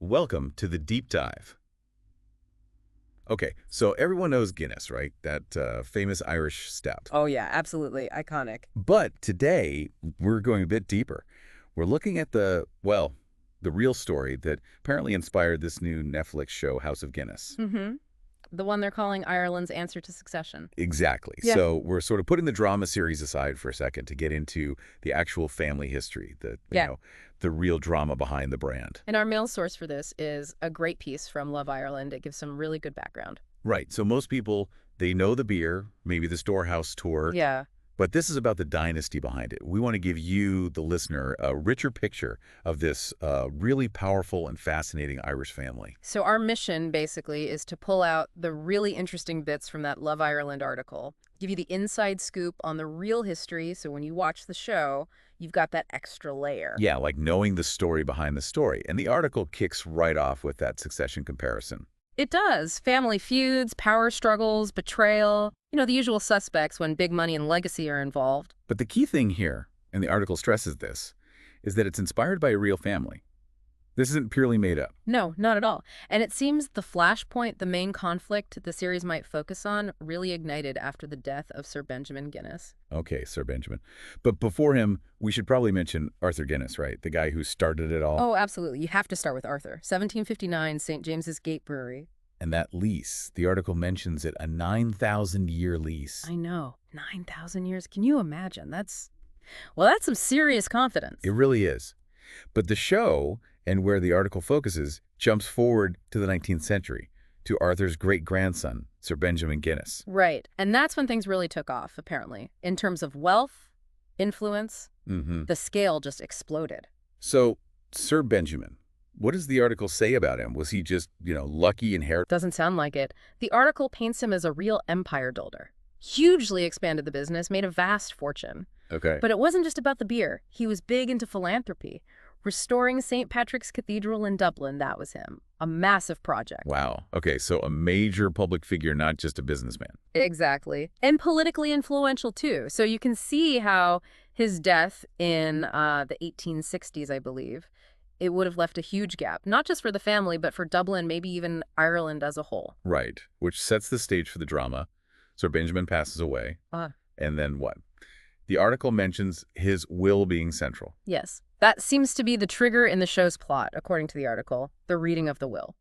Welcome to the deep dive. Okay, so everyone knows Guinness, right? That famous Irish stout. Oh, yeah, absolutely. Iconic. But today, we're going a bit deeper. We're looking at the real story that apparently inspired this new Netflix show, House of Guinness. Mm-hmm. The one they're calling Ireland's answer to succession. Exactly. Yeah. So we're sort of putting the drama series aside for a second to get into the actual family history, the real drama behind the brand. And our mail source for this is a great piece from Love Ireland. It gives some really good background. Right. So most people, they know the beer, maybe the storehouse tour. Yeah. But this is about the dynasty behind it. We want to give you, the listener, a richer picture of this really powerful and fascinating Irish family. So our mission, basically, is to pull out the really interesting bits from that Love Ireland article, give you the inside scoop on the real history, so when you watch the show, you've got that extra layer. Yeah, like knowing the story behind the story. And the article kicks right off with that succession comparison. It does. Family feuds, power struggles, betrayal. You know, the usual suspects when big money and legacy are involved. But the key thing here, and the article stresses this, is that it's inspired by a real family. This isn't purely made up. No, not at all. And it seems the flashpoint, the main conflict the series might focus on, really ignited after the death of Sir Benjamin Guinness. Okay, Sir Benjamin. But before him, we should probably mention Arthur Guinness, right? The guy who started it all. Oh, absolutely. You have to start with Arthur. 1759, St. James's Gate Brewery. And that lease, the article mentions it, a 9,000-year lease. I know. 9,000 years. Can you imagine? That's some serious confidence. It really is. But the show, and where the article focuses, jumps forward to the 19th century, to Arthur's great-grandson, Sir Benjamin Guinness. Right. And that's when things really took off, apparently. In terms of wealth, influence, the scale just exploded. So, Sir Benjamin, what does the article say about him? Was he just, lucky inherit? Doesn't sound like it. The article paints him as a real empire builder. Hugely expanded the business, made a vast fortune. Okay. But it wasn't just about the beer. He was big into philanthropy. Restoring St. Patrick's Cathedral in Dublin, that was him. A massive project. Wow. Okay, so a major public figure, not just a businessman. Exactly. And politically influential, too. So you can see how his death in the 1860s, I believe, it would have left a huge gap, not just for the family, but for Dublin, maybe even Ireland as a whole. Right, which sets the stage for the drama. Sir Benjamin passes away. And then what? The article mentions his will being central. Yes. That seems to be the trigger in the show's plot, according to the article, the reading of the will.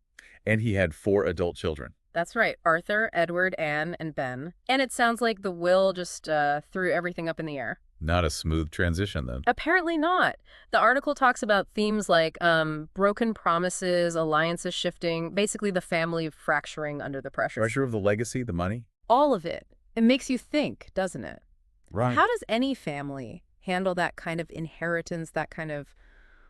And he had 4 adult children. That's right. Arthur, Edward, Anne, and Ben. And it sounds like the will just threw everything up in the air. Not a smooth transition, then. Apparently not. The article talks about themes like broken promises, alliances shifting, basically the family fracturing under the pressure. Pressure of the legacy, the money? All of it. It makes you think, doesn't it? Right. How does any family handle that kind of inheritance, that kind of,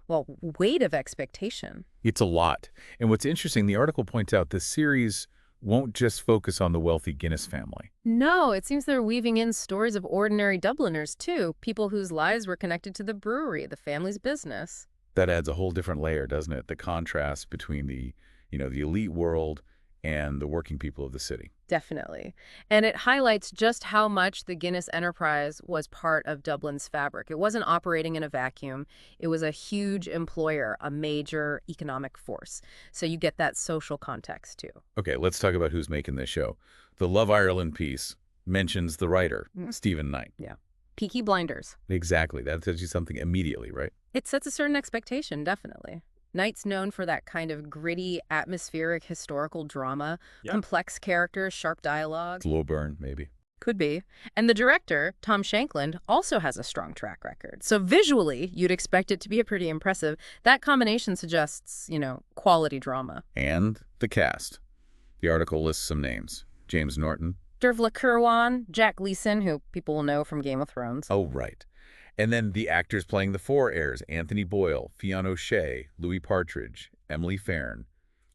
weight of expectation? It's a lot. And what's interesting, the article points out this series won't just focus on the wealthy Guinness family. No, it seems they're weaving in stories of ordinary Dubliners, too, people whose lives were connected to the brewery, the family's business. That adds a whole different layer, doesn't it? The contrast between the elite world and the working people of the city. Definitely. And it highlights just how much the Guinness enterprise was part of Dublin's fabric. It wasn't operating in a vacuum. It was a huge employer, a major economic force. So you get that social context, too. Okay, let's talk about who's making this show. The Love Ireland piece mentions the writer, Stephen Knight. Yeah. Peaky Blinders. Exactly. That tells you something immediately, right? It sets a certain expectation, definitely. Knight's known for that kind of gritty, atmospheric, historical drama, complex characters, sharp dialogue. Slow burn, maybe. Could be. And the director, Tom Shankland, also has a strong track record. So visually, you'd expect it to be pretty impressive. That combination suggests, quality drama. And the cast. The article lists some names. James Norton. Dervla Kirwan, Jack Gleeson, who people will know from Game of Thrones. Oh, right. And then the actors playing the 4 heirs, Anthony Boyle, Fionn O'Shea, Louis Partridge, Emily Fairn.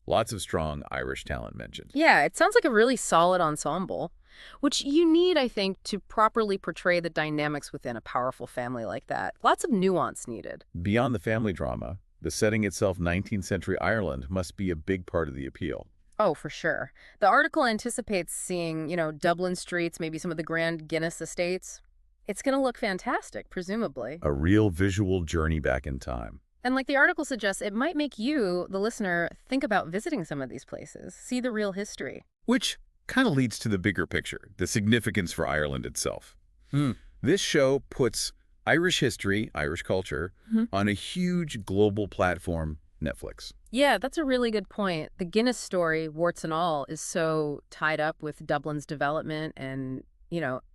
Lots of strong Irish talent mentioned. Yeah, it sounds like a really solid ensemble, which you need, I think, to properly portray the dynamics within a powerful family like that. Lots of nuance needed. Beyond the family drama, the setting itself, 19th century Ireland, must be a big part of the appeal. Oh, for sure. The article anticipates seeing, Dublin streets, maybe some of the grand Guinness estates. It's going to look fantastic, presumably. A real visual journey back in time. And like the article suggests, it might make you, the listener, think about visiting some of these places, see the real history. Which kind of leads to the bigger picture, the significance for Ireland itself. Hmm. This show puts Irish history, Irish culture, on a huge global platform, Netflix. Yeah, that's a really good point. The Guinness story, warts and all, is so tied up with Dublin's development and,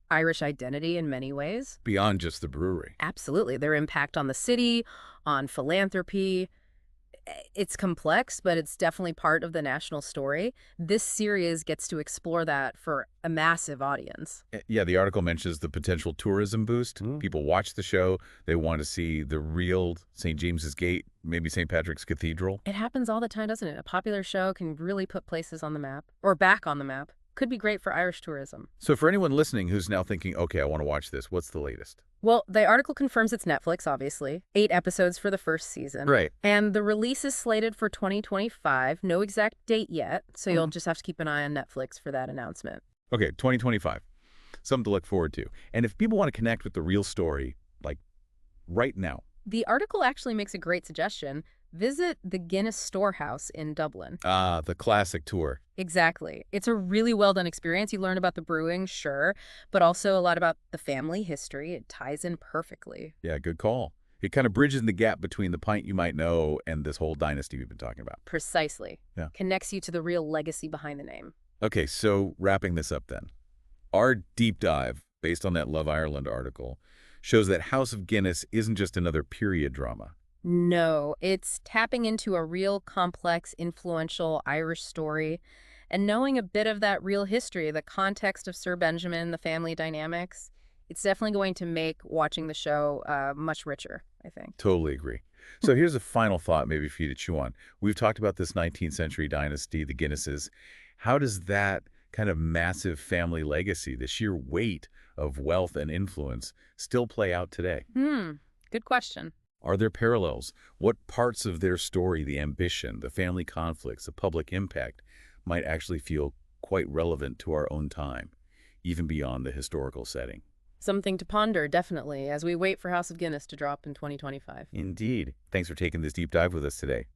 Irish identity in many ways. Beyond just the brewery. Absolutely. Their impact on the city, on philanthropy. It's complex, but it's definitely part of the national story. This series gets to explore that for a massive audience. Yeah, the article mentions the potential tourism boost. People watch the show. They want to see the real St. James's Gate, maybe St. Patrick's Cathedral. It happens all the time, doesn't it? A popular show can really put places on the map, or back on the map. Could be great for Irish tourism. So for anyone listening who's now thinking, okay, I want to watch this, what's the latest? Well, the article confirms it's Netflix, obviously. 8 episodes for the first season. Right. And the release is slated for 2025. No exact date yet, so you'll just have to keep an eye on Netflix for that announcement. Okay, 2025. Something to look forward to. And if people want to connect with the real story, like right now. The article actually makes a great suggestion. Visit the Guinness Storehouse in Dublin. Ah, the classic tour. Exactly. It's a really well-done experience. You learn about the brewing, sure, but also a lot about the family history. It ties in perfectly. Yeah, good call. It kind of bridges the gap between the pint you might know and this whole dynasty we've been talking about. Precisely. Yeah. Connects you to the real legacy behind the name. Okay, so wrapping this up then. Our deep dive, based on that Love Ireland article, shows that House of Guinness isn't just another period drama. No, it's tapping into a real complex, influential Irish story and knowing a bit of that real history, the context of Sir Benjamin, the family dynamics. It's definitely going to make watching the show much richer, I think. Totally agree. So here's a final thought maybe for you to chew on. We've talked about this 19th century dynasty, the Guinnesses. How does that kind of massive family legacy, the sheer weight of wealth and influence, still play out today? Good question. Are there parallels? What parts of their story, the ambition, the family conflicts, the public impact, might actually feel quite relevant to our own time, even beyond the historical setting? Something to ponder, definitely, as we wait for House of Guinness to drop in 2025. Indeed. Thanks for taking this deep dive with us today.